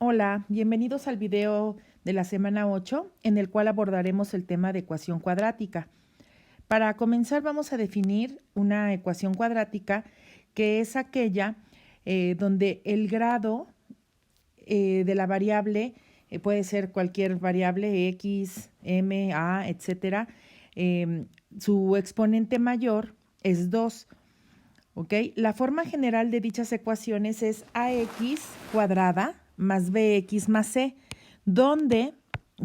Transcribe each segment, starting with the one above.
Hola, bienvenidos al video de la semana 8, en el cual abordaremos el tema de ecuación cuadrática. Para comenzar vamos a definir una ecuación cuadrática que es aquella donde el grado de la variable puede ser cualquier variable x, m, a, etcétera. Su exponente mayor es 2. ¿Ok? La forma general de dichas ecuaciones es ax cuadrada más bx más c, donde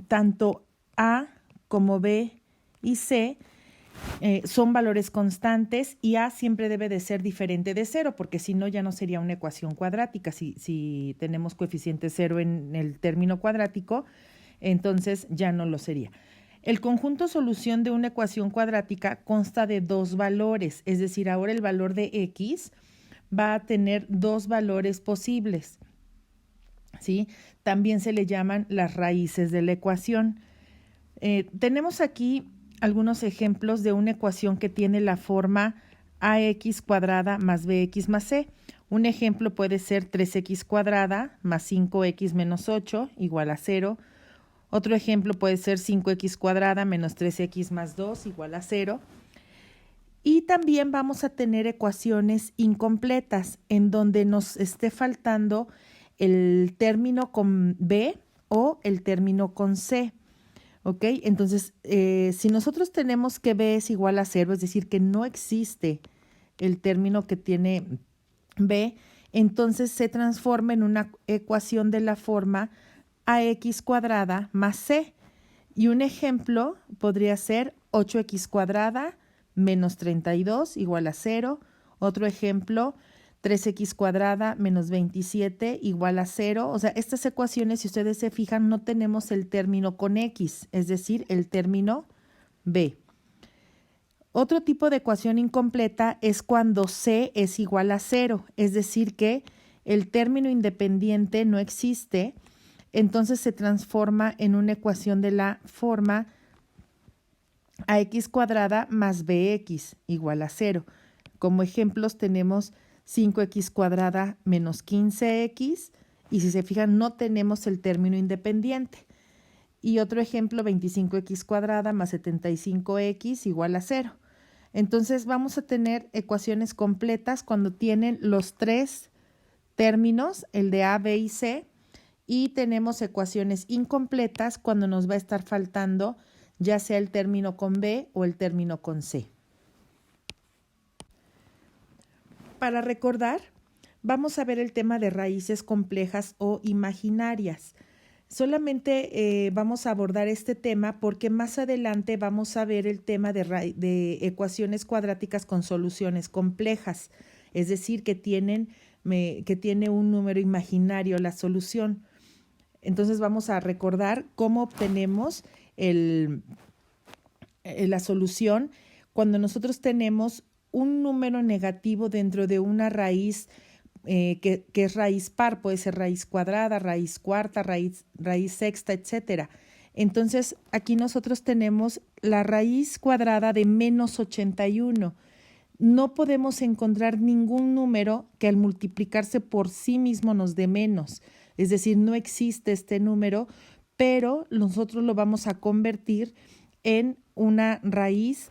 tanto a como b y c son valores constantes y a siempre debe de ser diferente de 0, porque si no ya no sería una ecuación cuadrática. Si tenemos coeficiente 0 en el término cuadrático, entonces ya no lo sería. El conjunto solución de una ecuación cuadrática consta de dos valores, es decir, ahora el valor de x va a tener dos valores posibles, ¿sí? También se le llaman las raíces de la ecuación. Tenemos aquí algunos ejemplos de una ecuación que tiene la forma ax cuadrada más bx más c. Un ejemplo puede ser 3x cuadrada más 5x menos 8 igual a 0. Otro ejemplo puede ser 5x cuadrada menos 3x más 2 igual a 0. Y también vamos a tener ecuaciones incompletas en donde nos esté faltando el término con b o el término con c. ¿Ok? Entonces, si nosotros tenemos que b es igual a 0, es decir, que no existe el término que tiene b, entonces se transforma en una ecuación de la forma ax cuadrada más c. Y un ejemplo podría ser 8x cuadrada menos 32 igual a 0. Otro ejemplo, 3x cuadrada menos 27 igual a 0. O sea, estas ecuaciones, si ustedes se fijan, no tenemos el término con x, es decir, el término b. Otro tipo de ecuación incompleta es cuando c es igual a 0, es decir, que el término independiente no existe, entonces se transforma en una ecuación de la forma ax cuadrada más bx igual a 0. Como ejemplos tenemos 5x cuadrada menos 15x, y si se fijan no tenemos el término independiente. Y otro ejemplo, 25x cuadrada más 75x igual a 0. Entonces vamos a tener ecuaciones completas cuando tienen los tres términos, el de a, b y c, y tenemos ecuaciones incompletas cuando nos va a estar faltando ya sea el término con b o el término con c. Para recordar, vamos a ver el tema de raíces complejas o imaginarias. Solamente vamos a abordar este tema porque más adelante vamos a ver el tema de ecuaciones cuadráticas con soluciones complejas, es decir, que tiene un número imaginario la solución. Entonces vamos a recordar cómo obtenemos la solución cuando nosotros tenemos un número negativo dentro de una raíz que es raíz par, puede ser raíz cuadrada, raíz cuarta, raíz sexta, etcétera. Entonces, aquí nosotros tenemos la raíz cuadrada de menos 81. No podemos encontrar ningún número que al multiplicarse por sí mismo nos dé menos. Es decir, no existe este número, pero nosotros lo vamos a convertir en una raíz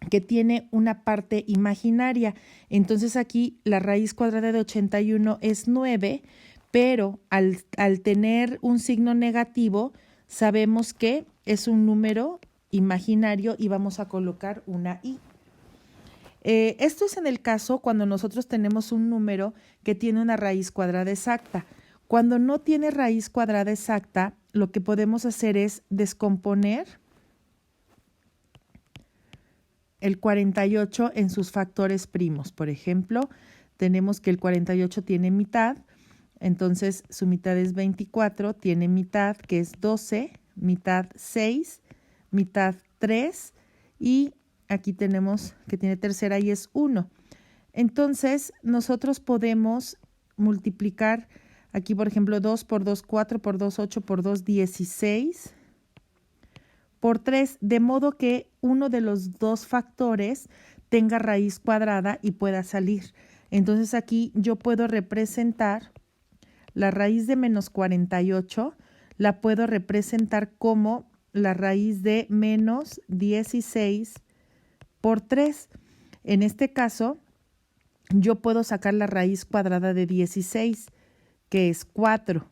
que tiene una parte imaginaria. Entonces aquí la raíz cuadrada de 81 es 9, pero al tener un signo negativo, sabemos que es un número imaginario y vamos a colocar una i. Esto es en el caso cuando nosotros tenemos un número que tiene una raíz cuadrada exacta. Cuando no tiene raíz cuadrada exacta, lo que podemos hacer es descomponer el 48 en sus factores primos. Por ejemplo, tenemos que el 48 tiene mitad, entonces su mitad es 24, tiene mitad que es 12, mitad 6, mitad 3 y aquí tenemos que tiene tercera y es 1. Entonces nosotros podemos multiplicar aquí, por ejemplo, 2 por 2, 4 por 2, 8 por 2, 16 por 3, de modo que uno de los dos factores tenga raíz cuadrada y pueda salir. Entonces aquí yo puedo representar la raíz de menos 48 la puedo representar como la raíz de menos 16 por 3. En este caso, yo puedo sacar la raíz cuadrada de 16, que es 4.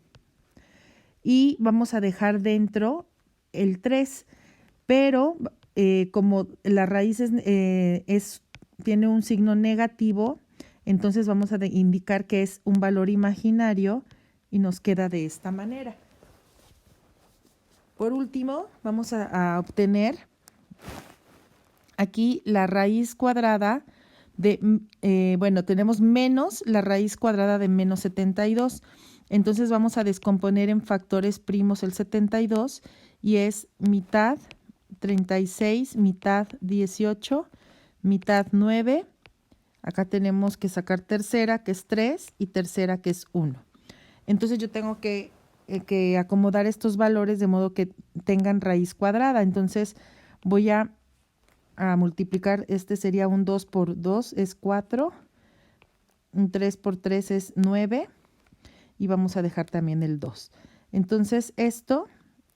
Y vamos a dejar dentro el 3, pero como la raíz tiene un signo negativo, entonces vamos a indicar que es un valor imaginario y nos queda de esta manera. Por último, vamos a obtener aquí la raíz cuadrada de, tenemos menos la raíz cuadrada de menos 72. Entonces vamos a descomponer en factores primos el 72 y es mitad 36, mitad 18, mitad 9. Acá tenemos que sacar tercera, que es 3, y tercera, que es 1. Entonces yo tengo que acomodar estos valores de modo que tengan raíz cuadrada. Entonces voy a multiplicar, este sería un 2 por 2 es 4, un 3 por 3 es 9 y vamos a dejar también el 2. Entonces esto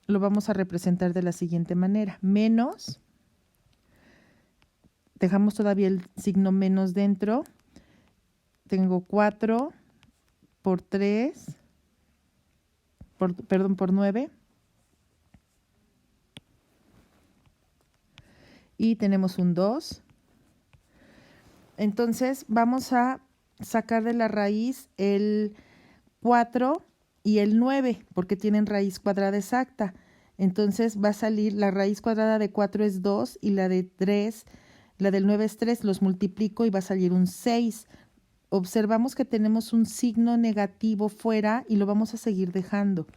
lo vamos a representar de la siguiente manera, menos, dejamos todavía el signo menos dentro, tengo 4 por 3, por 9, y tenemos un 2. Entonces vamos a sacar de la raíz el 4 y el 9, porque tienen raíz cuadrada exacta. Entonces va a salir, la raíz cuadrada de 4 es 2 y la de 3, la del 9 es 3, los multiplico y va a salir un 6. Observamos que tenemos un signo negativo fuera y lo vamos a seguir dejando.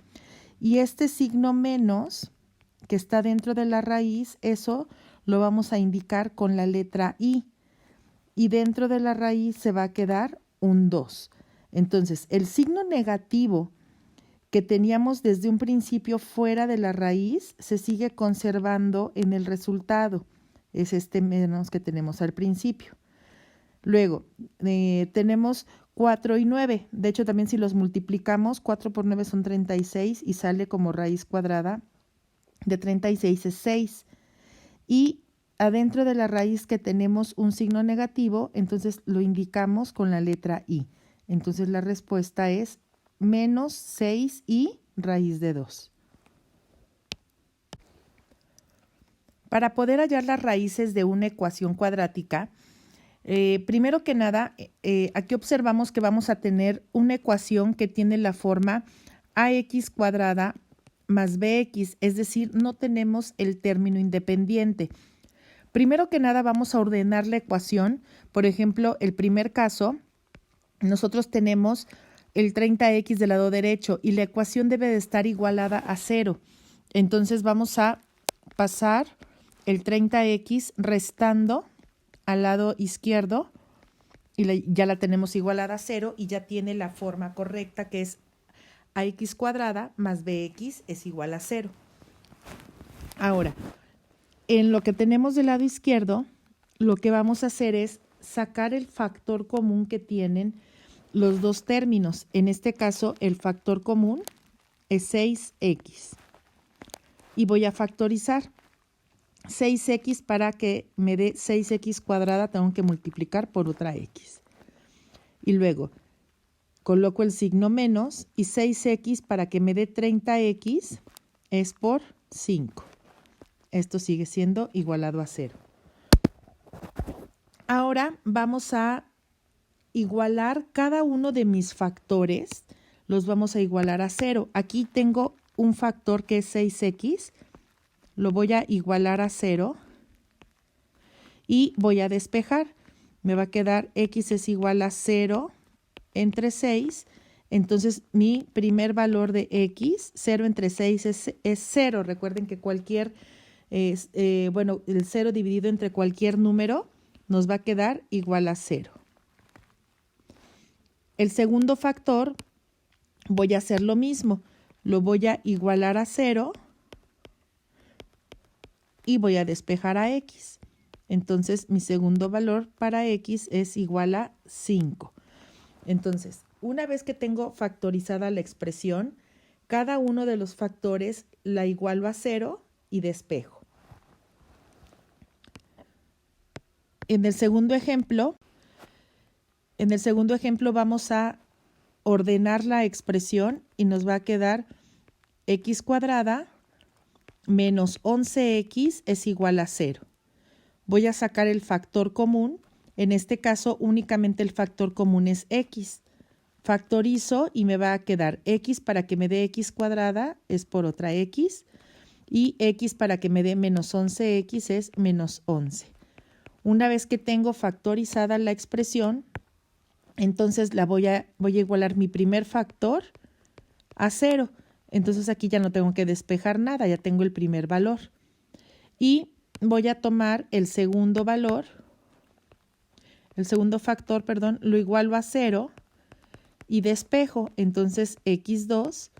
Y este signo menos, que está dentro de la raíz, eso lo vamos a indicar con la letra I. Y dentro de la raíz se va a quedar un 2. Entonces, el signo negativo que teníamos desde un principio fuera de la raíz se sigue conservando en el resultado. Es este menos que tenemos al principio. Luego, tenemos 4 y 9. De hecho, también si los multiplicamos, 4 por 9 son 36 y sale como raíz cuadrada de 36 es 6. Y adentro de la raíz que tenemos un signo negativo, entonces lo indicamos con la letra I. Entonces la respuesta es menos 6i raíz de 2. Para poder hallar las raíces de una ecuación cuadrática, primero que nada, aquí observamos que vamos a tener una ecuación que tiene la forma ax cuadrada más bx, es decir, no tenemos el término independiente. Primero que nada vamos a ordenar la ecuación. Por ejemplo, el primer caso, nosotros tenemos el 30x del lado derecho y la ecuación debe de estar igualada a 0. Entonces vamos a pasar el 30x restando al lado izquierdo y ya la tenemos igualada a 0 y ya tiene la forma correcta, que es ax cuadrada más bx es igual a 0. Ahora, en lo que tenemos del lado izquierdo, lo que vamos a hacer es sacar el factor común que tienen los dos términos. En este caso, el factor común es 6x. Y voy a factorizar. 6x para que me dé 6x cuadrada, tengo que multiplicar por otra x. Y luego coloco el signo menos y 6x para que me dé 30x es por 5. Esto sigue siendo igualado a 0. Ahora vamos a igualar cada uno de mis factores. Los vamos a igualar a 0. Aquí tengo un factor que es 6x. Lo voy a igualar a 0. Y voy a despejar. Me va a quedar x es igual a 0 entre 6. Entonces mi primer valor de x, 0 entre 6 es 0. Recuerden que el 0 dividido entre cualquier número nos va a quedar igual a 0. El segundo factor voy a hacer lo mismo. Lo voy a igualar a 0 y voy a despejar a x. Entonces mi segundo valor para x es igual a 5. Entonces, una vez que tengo factorizada la expresión, cada uno de los factores la igualo a 0 y despejo. En el segundo ejemplo vamos a ordenar la expresión y nos va a quedar x cuadrada menos 11x es igual a 0. Voy a sacar el factor común. En este caso únicamente el factor común es x. Factorizo y me va a quedar x para que me dé x cuadrada es por otra x y x para que me dé menos 11x es menos 11. Una vez que tengo factorizada la expresión, entonces voy a igualar mi primer factor a 0. Entonces aquí ya no tengo que despejar nada, ya tengo el primer valor. Y voy a tomar el segundo factor, lo igualo a 0 y despejo. Entonces x2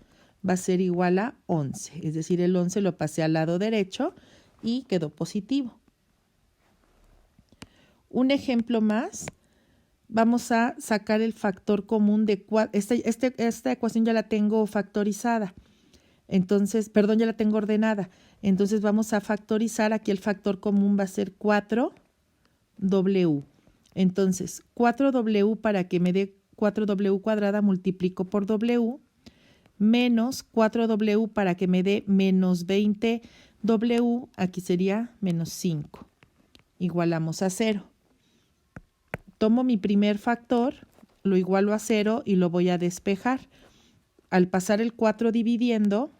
va a ser igual a 11. Es decir, el 11 lo pasé al lado derecho y quedó positivo. Un ejemplo más, vamos a sacar el factor común de esta ecuación ya la tengo factorizada. Entonces, ya la tengo ordenada. Entonces vamos a factorizar, aquí el factor común va a ser 4w. Entonces, 4w para que me dé 4w cuadrada multiplico por w, menos 4w para que me dé menos 20w, aquí sería menos 5. Igualamos a 0. Tomo mi primer factor, lo igualo a 0 y lo voy a despejar. Al pasar el 4 dividiendo,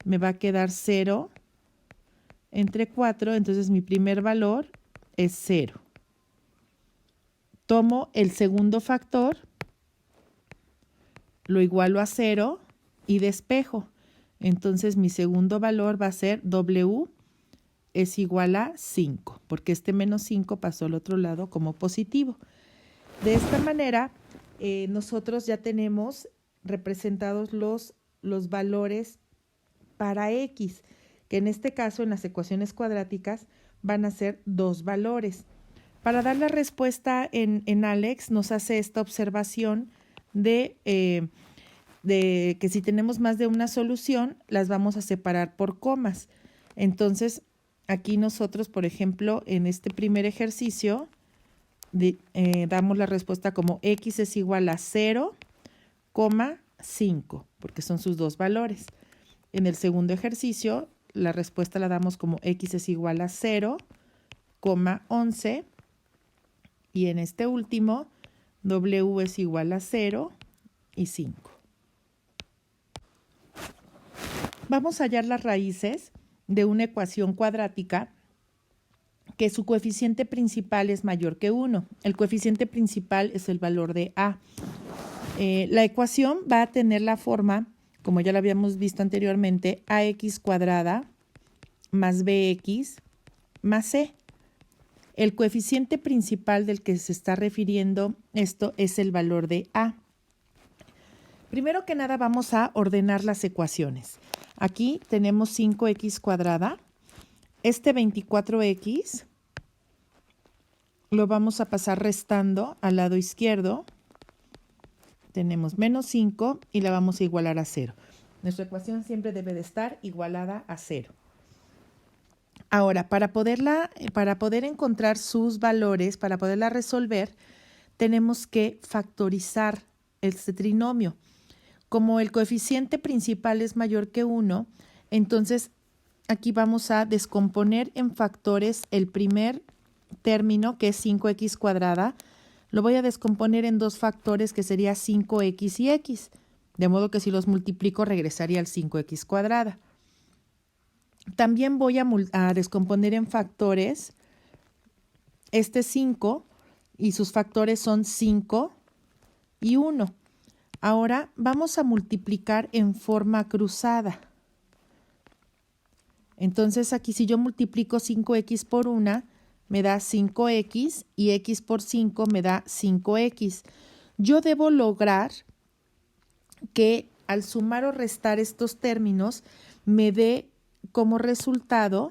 me va a quedar 0 entre 4, entonces mi primer valor es 0. Tomo el segundo factor, lo igualo a 0 y despejo. Entonces mi segundo valor va a ser w es igual a 5, porque este menos 5 pasó al otro lado como positivo. De esta manera, nosotros ya tenemos representados los valores para x, que en este caso en las ecuaciones cuadráticas van a ser 2 valores. Para dar la respuesta en Alex nos hace esta observación de que si tenemos más de una solución, las vamos a separar por comas. Entonces, aquí nosotros, por ejemplo, en este primer ejercicio, damos la respuesta como x es igual a 0,5, porque son sus 2 valores. En el segundo ejercicio, la respuesta la damos como x es igual a 0,11. Y en este último, w es igual a 0 y 5. Vamos a hallar las raíces de una ecuación cuadrática que su coeficiente principal es mayor que 1. El coeficiente principal es el valor de a. La ecuación va a tener la forma, como ya lo habíamos visto anteriormente, ax cuadrada más bx más c. El coeficiente principal del que se está refiriendo esto es el valor de a. Primero que nada vamos a ordenar las ecuaciones. Aquí tenemos 5x cuadrada. Este 24x lo vamos a pasar restando al lado izquierdo. Tenemos menos 5 y la vamos a igualar a 0. Nuestra ecuación siempre debe de estar igualada a 0. Ahora, para poder encontrar sus valores, para poderla resolver, tenemos que factorizar este trinomio. Como el coeficiente principal es mayor que 1, entonces aquí vamos a descomponer en factores el primer término, que es 5x cuadrada. Lo voy a descomponer en 2 factores, que sería 5x y x. De modo que si los multiplico, regresaría al 5x cuadrada. También voy a descomponer en factores este 5 y sus factores son 5 y 1. Ahora vamos a multiplicar en forma cruzada. Entonces aquí si yo multiplico 5x por 1, me da 5x y x por 5 me da 5x. Yo debo lograr que al sumar o restar estos términos me dé como resultado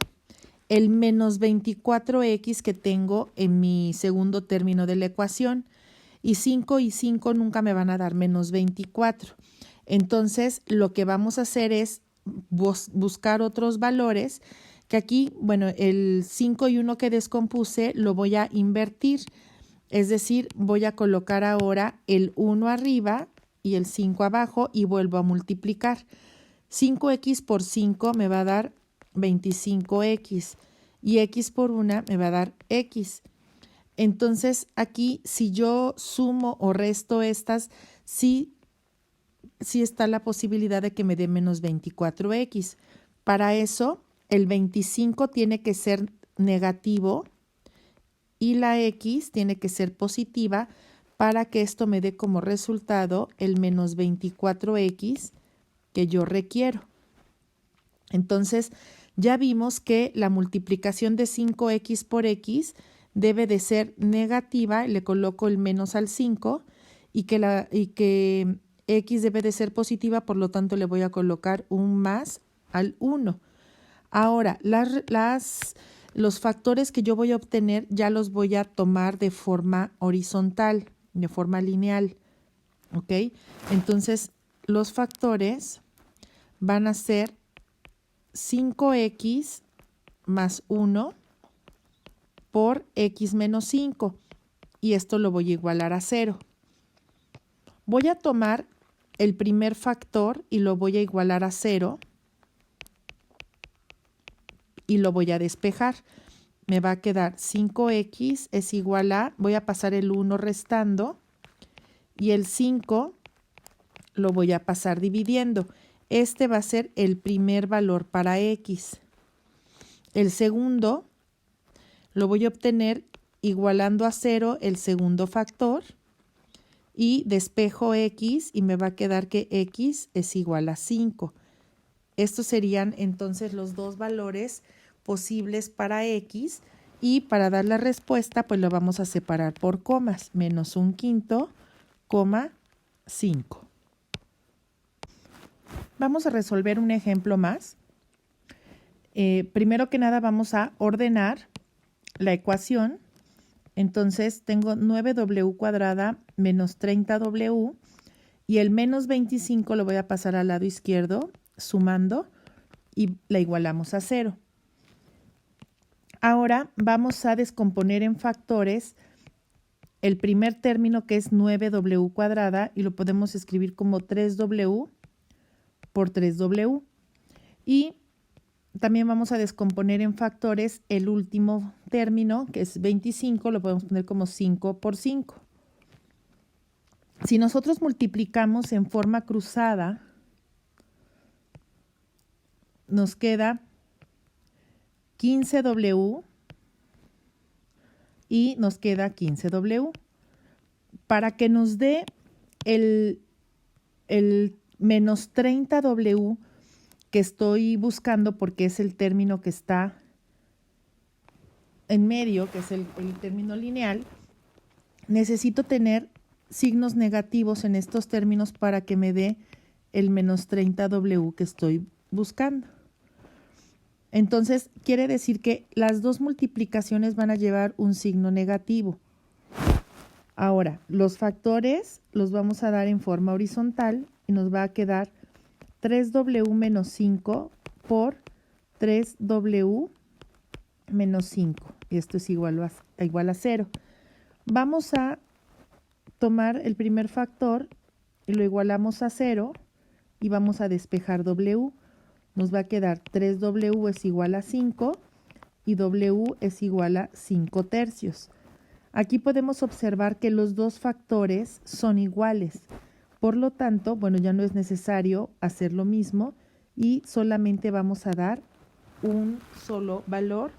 el menos 24x que tengo en mi segundo término de la ecuación. y 5 nunca me van a dar menos 24. Entonces, lo que vamos a hacer es buscar otros valores, que aquí, bueno, el 5 y 1 que descompuse lo voy a invertir. Es decir, voy a colocar ahora el 1 arriba y el 5 abajo y vuelvo a multiplicar. 5x por 5 me va a dar 25x y x por 1 me va a dar x. Entonces, aquí si yo sumo o resto estas, sí está la posibilidad de que me dé menos 24x. Para eso, el 25 tiene que ser negativo y la x tiene que ser positiva para que esto me dé como resultado el menos 24x que yo requiero. Entonces, ya vimos que la multiplicación de 5x por x debe de ser negativa, le coloco el menos al 5, y que x debe de ser positiva, por lo tanto le voy a colocar un más al 1. Ahora, los factores que yo voy a obtener ya los voy a tomar de forma horizontal, de forma lineal, ¿ok? Entonces, los factores van a ser 5x más 1 por x menos 5, y esto lo voy a igualar a 0. Voy a tomar el primer factor y lo voy a igualar a 0 y lo voy a despejar. Me va a quedar 5x es igual a, voy a pasar el 1 restando y el 5 lo voy a pasar dividiendo. Este va a ser el primer valor para x. El segundo lo voy a obtener igualando a 0 el segundo factor y despejo x y me va a quedar que x es igual a 5. Estos serían entonces los dos valores posibles para x, y para dar la respuesta pues lo vamos a separar por comas. Menos 1/5, coma 5. Vamos a resolver un ejemplo más. Primero que nada vamos a ordenar la ecuación. Entonces tengo 9w cuadrada menos 30w y el menos 25 lo voy a pasar al lado izquierdo sumando y la igualamos a 0. Ahora vamos a descomponer en factores el primer término, que es 9w cuadrada, y lo podemos escribir como 3w por 3w. Y también vamos a descomponer en factores el último término, que es 25, lo podemos poner como 5 por 5. Si nosotros multiplicamos en forma cruzada, nos queda 15w y nos queda 15w. Para que nos dé el menos 30w que estoy buscando, porque es el término que está en medio, que es el término lineal, necesito tener signos negativos en estos términos para que me dé el menos 30w que estoy buscando. Entonces, quiere decir que las dos multiplicaciones van a llevar un signo negativo. Ahora, los factores los vamos a dar en forma horizontal y nos va a quedar 3w menos 5 por 3w menos 5. Y esto es igual a 0. Vamos a tomar el primer factor y lo igualamos a 0 y vamos a despejar w. Nos va a quedar 3w es igual a 5 y w es igual a 5 tercios. Aquí podemos observar que los dos factores son iguales. Por lo tanto, bueno, ya no es necesario hacer lo mismo y solamente vamos a dar un solo valor,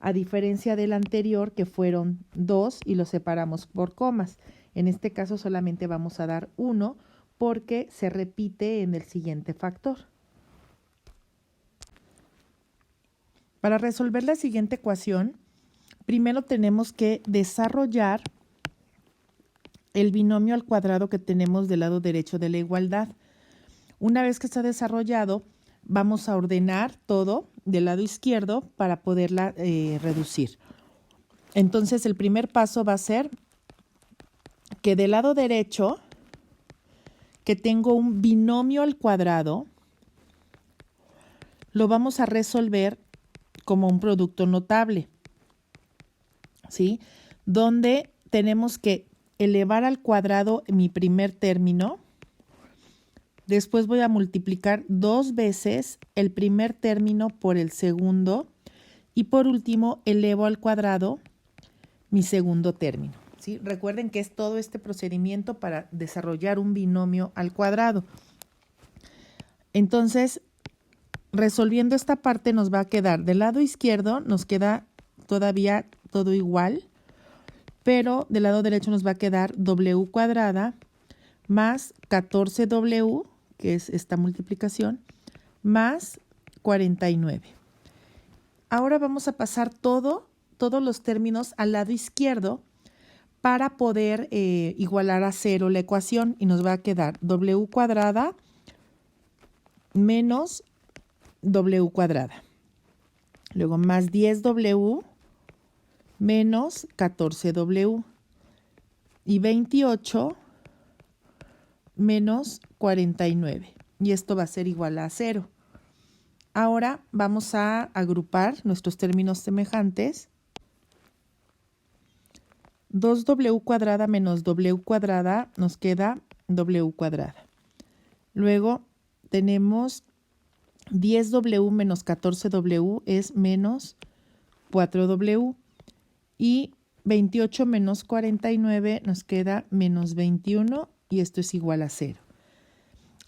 a diferencia del anterior que fueron 2 y lo separamos por comas. En este caso solamente vamos a dar 1 porque se repite en el siguiente factor. Para resolver la siguiente ecuación, primero tenemos que desarrollar el binomio al cuadrado que tenemos del lado derecho de la igualdad. Una vez que está desarrollado, vamos a ordenar todo del lado izquierdo para poderla reducir. Entonces, el primer paso va a ser que del lado derecho, que tengo un binomio al cuadrado, lo vamos a resolver como un producto notable, ¿sí? Donde tenemos que elevar al cuadrado mi primer término. Después voy a multiplicar 2 veces el primer término por el segundo. Y por último, elevo al cuadrado mi segundo término, ¿sí? Recuerden que es todo este procedimiento para desarrollar un binomio al cuadrado. Entonces, resolviendo esta parte nos va a quedar del lado izquierdo, nos queda todavía todo igual, pero del lado derecho nos va a quedar w cuadrada más 14w, que es esta multiplicación, más 49. Ahora vamos a pasar todos los términos al lado izquierdo para poder igualar a 0 la ecuación y nos va a quedar w cuadrada menos w cuadrada. Luego más 10w menos 14w y 28 menos 49. Y esto va a ser igual a 0. Ahora vamos a agrupar nuestros términos semejantes. 2w cuadrada menos w cuadrada nos queda w cuadrada. Luego tenemos 10w menos 14w es menos 4w. Y 28 menos 49 nos queda menos 21 y esto es igual a 0.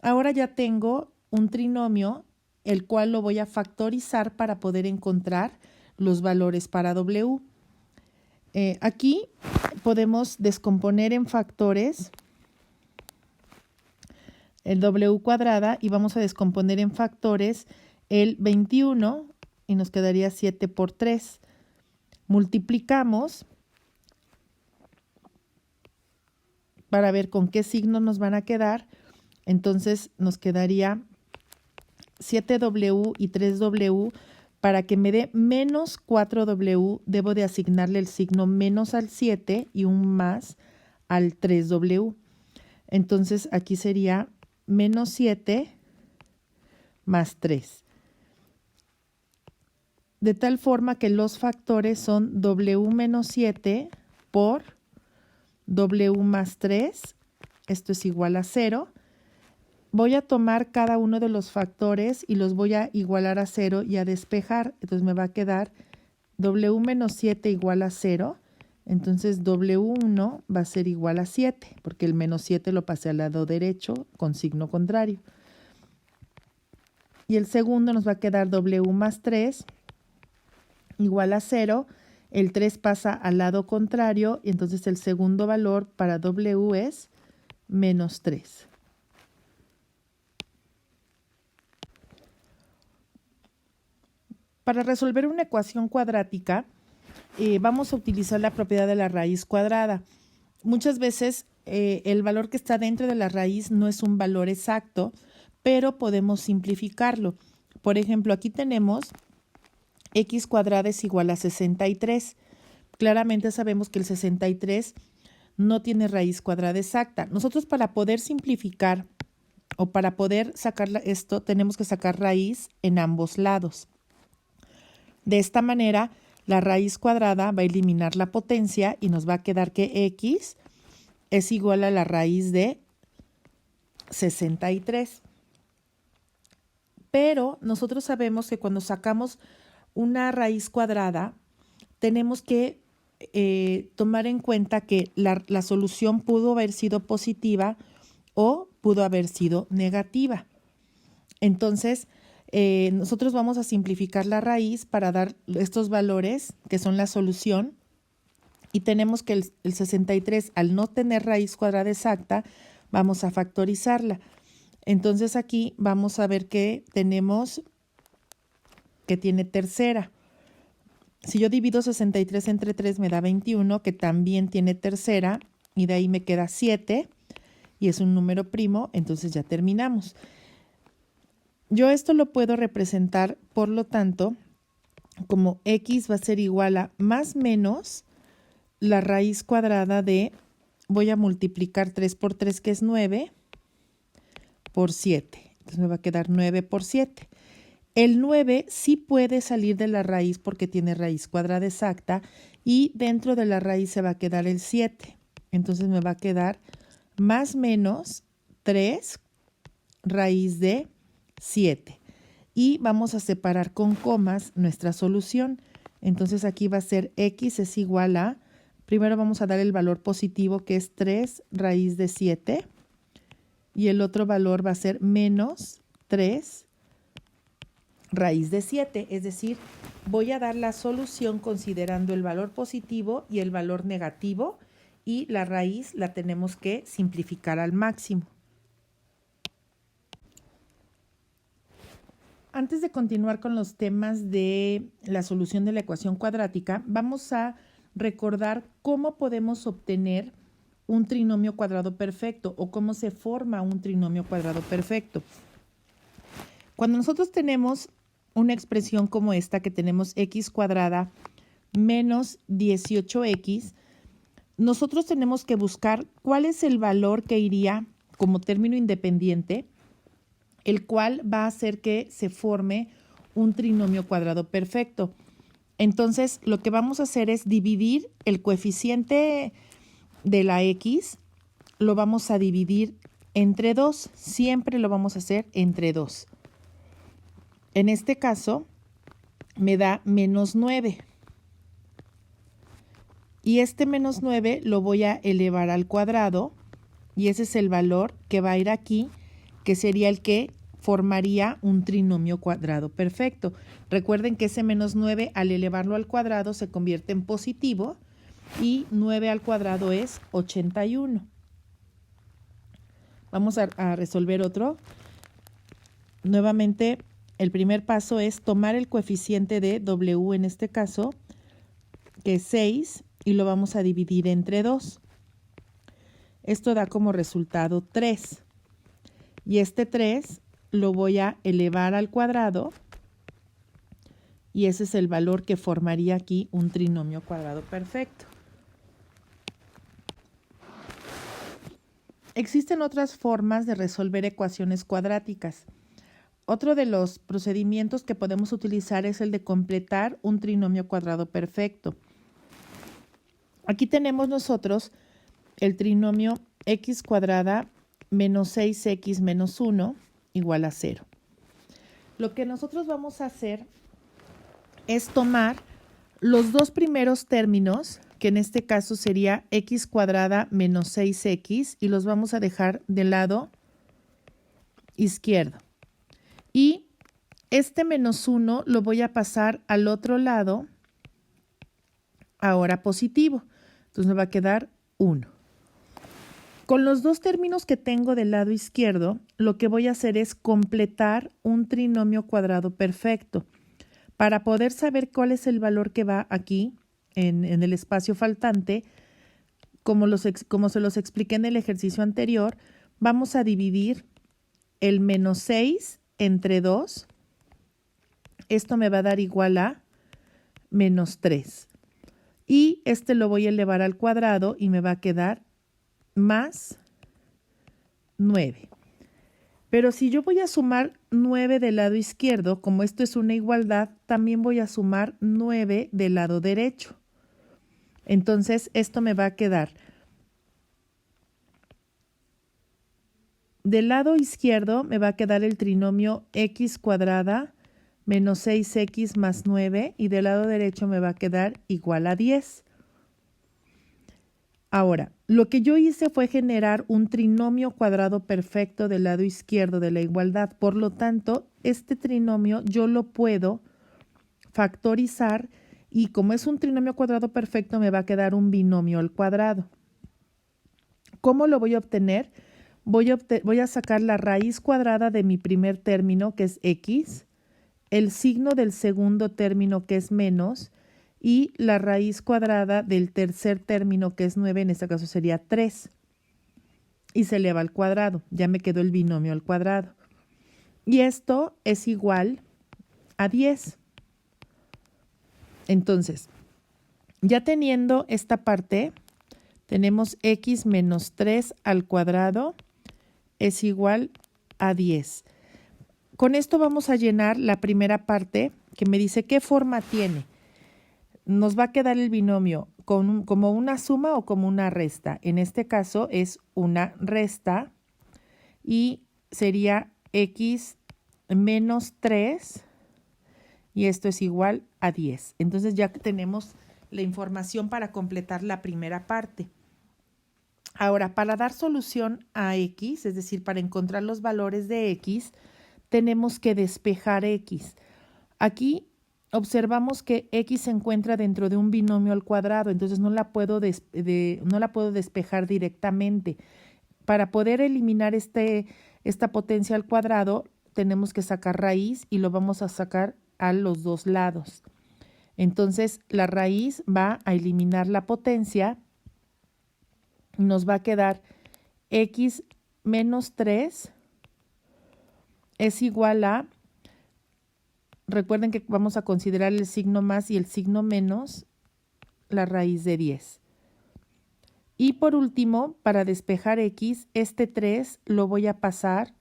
Ahora ya tengo un trinomio, el cual lo voy a factorizar para poder encontrar los valores para w. Aquí podemos descomponer en factores el w cuadrada y vamos a descomponer en factores el 21 y nos quedaría 7 por 3. Multiplicamos para ver con qué signo nos van a quedar. Entonces nos quedaría 7w y 3w. Para que me dé menos 4w, debo de asignarle el signo menos al 7 y un más al 3w. Entonces aquí sería menos 7 más 3. De tal forma que los factores son w menos 7 por w más 3. Esto es igual a 0. Voy a tomar cada uno de los factores y los voy a igualar a 0 y a despejar. Entonces me va a quedar w menos 7 igual a 0. Entonces w1 va a ser igual a 7, porque el menos 7 lo pasé al lado derecho con signo contrario. Y el segundo nos va a quedar w más 3 igual a 0. El 3 pasa al lado contrario y entonces el segundo valor para w es menos 3. Para resolver una ecuación cuadrática, vamos a utilizar la propiedad de la raíz cuadrada. Muchas veces el valor que está dentro de la raíz no es un valor exacto, pero podemos simplificarlo. Por ejemplo, aquí tenemos x cuadrada es igual a 63. Claramente sabemos que el 63 no tiene raíz cuadrada exacta. Nosotros para poder simplificar o para poder sacar esto, tenemos que sacar raíz en ambos lados. De esta manera, la raíz cuadrada va a eliminar la potencia y nos va a quedar que x es igual a la raíz de 63. Pero nosotros sabemos que cuando sacamos una raíz cuadrada, tenemos que tomar en cuenta que la solución pudo haber sido positiva o pudo haber sido negativa. Entonces, nosotros vamos a simplificar la raíz para dar estos valores que son la solución y tenemos que el 63 al no tener raíz cuadrada exacta vamos a factorizarla. Entonces aquí vamos a ver que tenemos que tiene tercera. Si yo divido 63 entre 3 me da 21 que también tiene tercera y de ahí me queda 7 y es un número primo, entonces ya terminamos. Yo esto lo puedo representar, por lo tanto, como x va a ser igual a más menos la raíz cuadrada de voy a multiplicar 3 por 3, que es 9, por 7. Entonces me va a quedar 9 por 7. El 9 sí puede salir de la raíz porque tiene raíz cuadrada exacta y dentro de la raíz se va a quedar el 7. Entonces me va a quedar más menos 3 raíz de 7. Y vamos a separar con comas nuestra solución. Entonces aquí va a ser x es igual a, primero vamos a dar el valor positivo que es 3 raíz de 7 y el otro valor va a ser menos 3 raíz de 7, es decir, voy a dar la solución considerando el valor positivo y el valor negativo y la raíz la tenemos que simplificar al máximo. Antes de continuar con los temas de la solución de la ecuación cuadrática, vamos a recordar cómo podemos obtener un trinomio cuadrado perfecto o cómo se forma un trinomio cuadrado perfecto. Cuando nosotros tenemos una expresión como esta, que tenemos x cuadrada menos 18x, nosotros tenemos que buscar cuál es el valor que iría como término independiente, el cual va a hacer que se forme un trinomio cuadrado perfecto. Entonces, lo que vamos a hacer es dividir el coeficiente de la x, lo vamos a dividir entre 2. Siempre lo vamos a hacer entre 2. En este caso, me da menos 9. Y este menos 9 lo voy a elevar al cuadrado, y ese es el valor que va a ir aquí, que sería el que formaría un trinomio cuadrado perfecto. Recuerden que ese menos 9 al elevarlo al cuadrado se convierte en positivo y 9 al cuadrado es 81. Vamos a resolver otro. Nuevamente, el primer paso es tomar el coeficiente de W en este caso, que es 6, y lo vamos a dividir entre 2. Esto da como resultado 3. Y este 3 lo voy a elevar al cuadrado y ese es el valor que formaría aquí un trinomio cuadrado perfecto. Existen otras formas de resolver ecuaciones cuadráticas. Otro de los procedimientos que podemos utilizar es el de completar un trinomio cuadrado perfecto. Aquí tenemos nosotros el trinomio x cuadrada menos 6x menos 1 igual a 0. Lo que nosotros vamos a hacer es tomar los dos primeros términos, que en este caso sería x cuadrada menos 6x, y los vamos a dejar del lado izquierdo. Y este menos 1 lo voy a pasar al otro lado, ahora positivo. Entonces me va a quedar 1. Con los dos términos que tengo del lado izquierdo, lo que voy a hacer es completar un trinomio cuadrado perfecto. Para poder saber cuál es el valor que va aquí en el espacio faltante, como se los expliqué en el ejercicio anterior, vamos a dividir el menos 6 entre 2. Esto me va a dar igual a menos 3. Y este lo voy a elevar al cuadrado y me va a quedar más 9. Pero si yo voy a sumar 9 del lado izquierdo, como esto es una igualdad, también voy a sumar 9 del lado derecho. Entonces, esto me va a quedar del lado izquierdo, me va a quedar el trinomio x cuadrada menos 6x más 9, y del lado derecho me va a quedar igual a 10. Ahora, lo que yo hice fue generar un trinomio cuadrado perfecto del lado izquierdo de la igualdad. Por lo tanto, este trinomio yo lo puedo factorizar y como es un trinomio cuadrado perfecto me va a quedar un binomio al cuadrado. ¿Cómo lo voy a obtener? Voy a sacar la raíz cuadrada de mi primer término, que es x, el signo del segundo término, que es menos, y la raíz cuadrada del tercer término, que es 9, en este caso sería 3. Y se eleva al cuadrado. Ya me quedó el binomio al cuadrado. Y esto es igual a 10. Entonces, ya teniendo esta parte, tenemos x menos 3 al cuadrado es igual a 10. Con esto vamos a llenar la primera parte que me dice qué forma tiene. Nos va a quedar el binomio como una suma o como una resta. En este caso es una resta y sería x menos 3 y esto es igual a 10. Entonces ya tenemos la información para completar la primera parte. Ahora, para dar solución a x, es decir, para encontrar los valores de x, tenemos que despejar x. Aquí observamos que x se encuentra dentro de un binomio al cuadrado, entonces no la puedo despejar directamente. Para poder eliminar esta potencia al cuadrado, tenemos que sacar raíz y lo vamos a sacar a los dos lados. Entonces, la raíz va a eliminar la potencia. Nos va a quedar x menos 3 es igual a, recuerden que vamos a considerar el signo más y el signo menos, la raíz de 10. Y por último, para despejar x, este 3 lo voy a pasar,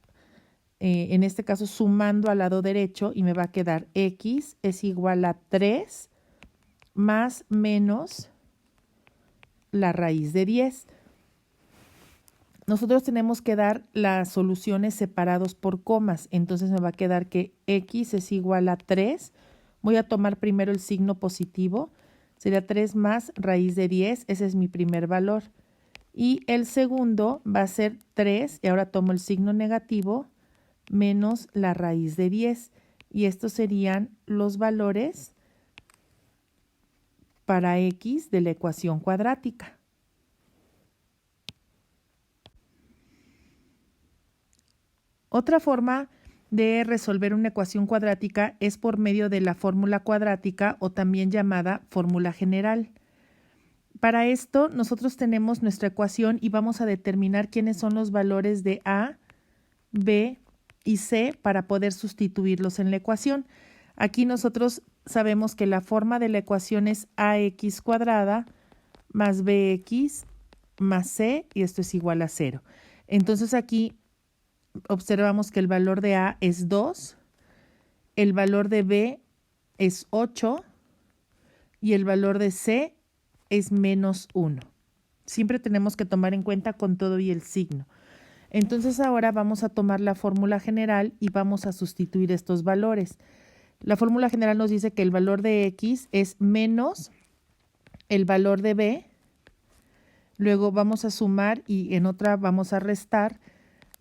en este caso sumando al lado derecho, y me va a quedar x es igual a 3 más menos la raíz de 10. Nosotros tenemos que dar las soluciones separados por comas, entonces me va a quedar que x es igual a 3. Voy a tomar primero el signo positivo, sería 3 más raíz de 10, ese es mi primer valor. Y el segundo va a ser 3, y ahora tomo el signo negativo, menos la raíz de 10. Y estos serían los valores para x de la ecuación cuadrática. Otra forma de resolver una ecuación cuadrática es por medio de la fórmula cuadrática o también llamada fórmula general. Para esto nosotros tenemos nuestra ecuación y vamos a determinar quiénes son los valores de a, b y c para poder sustituirlos en la ecuación. Aquí nosotros sabemos que la forma de la ecuación es ax cuadrada más bx más c y esto es igual a 0. Entonces aquí observamos que el valor de A es 2, el valor de B es 8 y el valor de C es menos 1. Siempre tenemos que tomar en cuenta con todo y el signo. Entonces ahora vamos a tomar la fórmula general y vamos a sustituir estos valores. La fórmula general nos dice que el valor de X es menos el valor de B, luego vamos a sumar y en otra vamos a restar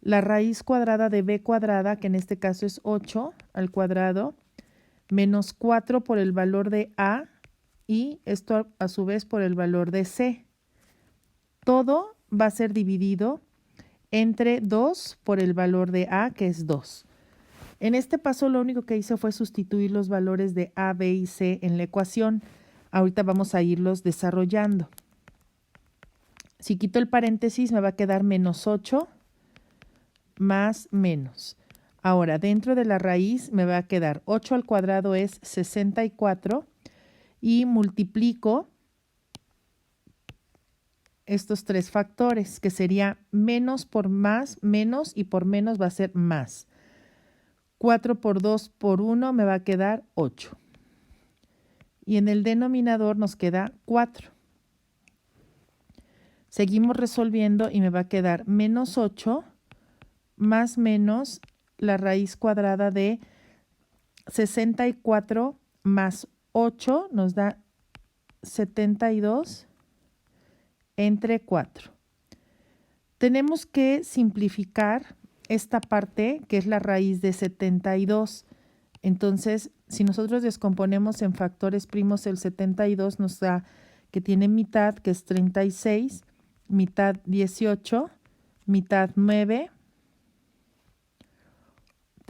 la raíz cuadrada de b cuadrada, que en este caso es 8 al cuadrado, menos 4 por el valor de a y esto a su vez por el valor de c. Todo va a ser dividido entre 2 por el valor de a, que es 2. En este paso lo único que hice fue sustituir los valores de a, b y c en la ecuación. Ahorita vamos a irlos desarrollando. Si quito el paréntesis me va a quedar menos 8 más menos. Ahora, dentro de la raíz me va a quedar 8 al cuadrado es 64 y multiplico estos tres factores, que sería menos por más, menos y por menos va a ser más. 4 por 2 por 1 me va a quedar 8. Y en el denominador nos queda 4. Seguimos resolviendo y me va a quedar menos 8 más menos la raíz cuadrada de 64 más 8 nos da 72 entre 4. Tenemos que simplificar esta parte que es la raíz de 72. Entonces, si nosotros descomponemos en factores primos el 72 nos da que tiene mitad, que es 36, mitad 18, mitad 9,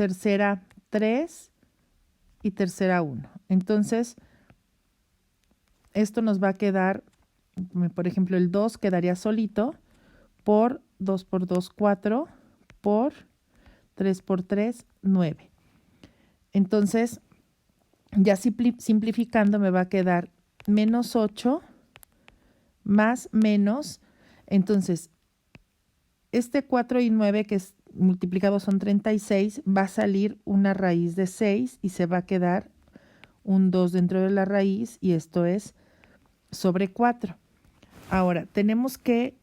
tercera 3 y tercera 1. Entonces, esto nos va a quedar, por ejemplo, el 2 quedaría solito por 2 por 2, 4, por 3 por 3, 9. Entonces, ya simplificando me va a quedar menos 8 más menos Entonces, este 4 y 9 que es multiplicado son 36, va a salir una raíz de 6 y se va a quedar un 2 dentro de la raíz y esto es sobre 4. Ahora, tenemos que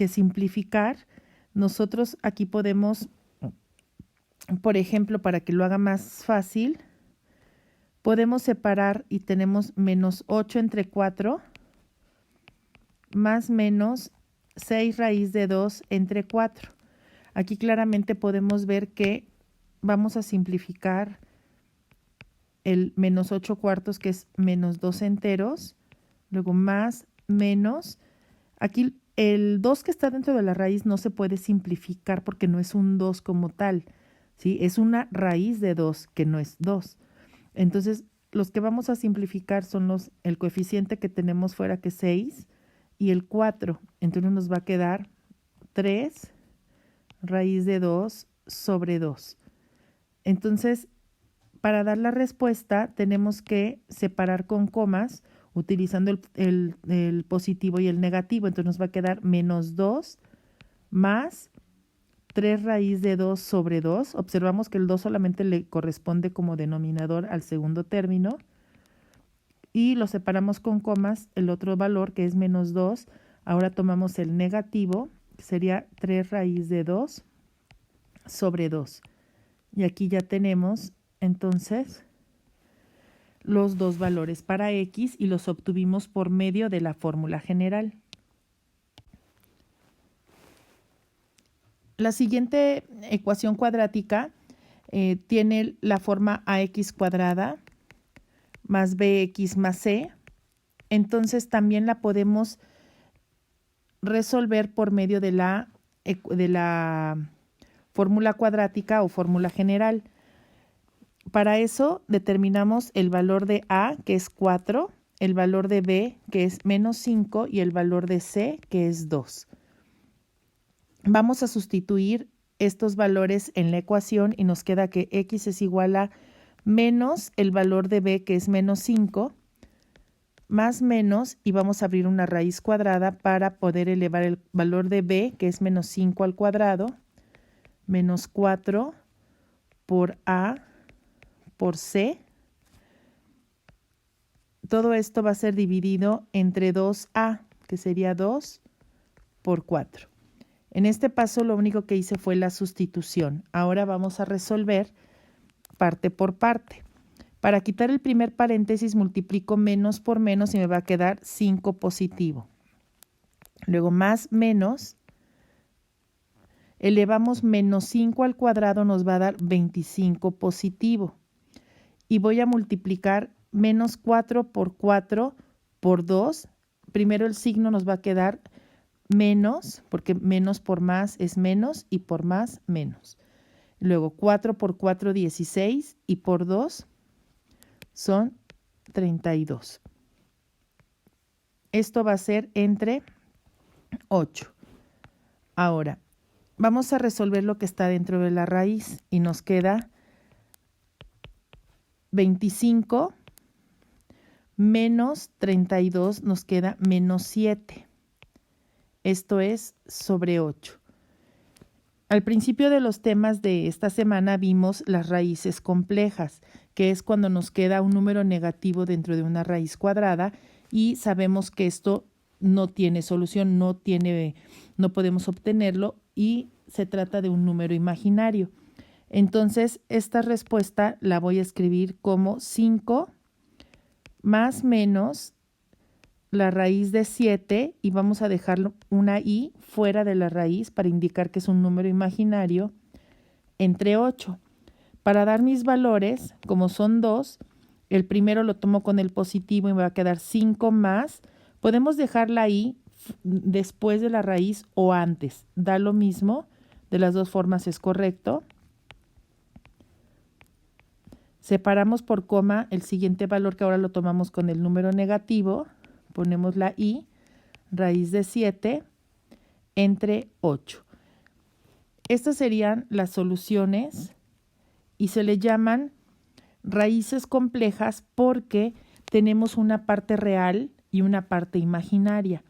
simplificar. Nosotros aquí podemos, por ejemplo, para que lo haga más fácil, podemos separar y tenemos menos 8 entre 4 más menos 6 raíz de 2 entre 4. Aquí claramente podemos ver que vamos a simplificar el menos 8 cuartos, que es menos 2 enteros, luego más, menos. Aquí el 2 que está dentro de la raíz no se puede simplificar porque no es un 2 como tal, ¿sí? Es una raíz de 2 que no es 2. Entonces, los que vamos a simplificar son el coeficiente que tenemos fuera, que es 6, y el 4. Entonces nos va a quedar 3 raíz de 2 sobre 2. Entonces, para dar la respuesta tenemos que separar con comas utilizando el positivo y el negativo. Entonces nos va a quedar menos 2 más 3 raíz de 2 sobre 2. Observamos que el 2 solamente le corresponde como denominador al segundo término. Y lo separamos con comas, el otro valor que es menos 2. Ahora tomamos el negativo, que sería 3 raíz de 2 sobre 2. Y aquí ya tenemos entonces los dos valores para x y los obtuvimos por medio de la fórmula general. La siguiente ecuación cuadrática tiene la forma ax cuadrada más bx más c. Entonces también la podemos resolver por medio de la fórmula cuadrática o fórmula general. Para eso determinamos el valor de a, que es 4, el valor de b, que es menos 5, y el valor de c, que es 2. Vamos a sustituir estos valores en la ecuación y nos queda que x es igual a menos el valor de b, que es menos 5, más menos, y vamos a abrir una raíz cuadrada para poder elevar el valor de b, que es menos 5 al cuadrado, menos 4 por a por c. Todo esto va a ser dividido entre 2a, que sería 2 por 4. En este paso lo único que hice fue la sustitución. Ahora vamos a resolver parte por parte. Para quitar el primer paréntesis multiplico menos por menos y me va a quedar 5 positivo. Luego más menos, elevamos menos 5 al cuadrado, nos va a dar 25 positivo. Y voy a multiplicar menos 4 por 2. Primero el signo nos va a quedar menos, porque menos por más es menos y por más menos. Luego 4 por 4, 16 y por 2 son 32. Esto va a ser entre 8. Ahora, vamos a resolver lo que está dentro de la raíz y nos queda 25 menos 32, nos queda menos 7. Esto es sobre 8. Al principio de los temas de esta semana vimos las raíces complejas, que es cuando nos queda un número negativo dentro de una raíz cuadrada y sabemos que esto no tiene solución, no podemos obtenerlo y se trata de un número imaginario. Entonces, esta respuesta la voy a escribir como 5 más menos la raíz de 7 y vamos a dejar una i fuera de la raíz para indicar que es un número imaginario entre 8. Para dar mis valores, como son 2, el primero lo tomo con el positivo y me va a quedar 5 más. Podemos dejar la i después de la raíz o antes. Da lo mismo, de las dos formas es correcto. Separamos por coma el siguiente valor que ahora lo tomamos con el número negativo. Ponemos la i, raíz de 7, entre 8. Estas serían las soluciones y se le llaman raíces complejas porque tenemos una parte real y una parte imaginaria.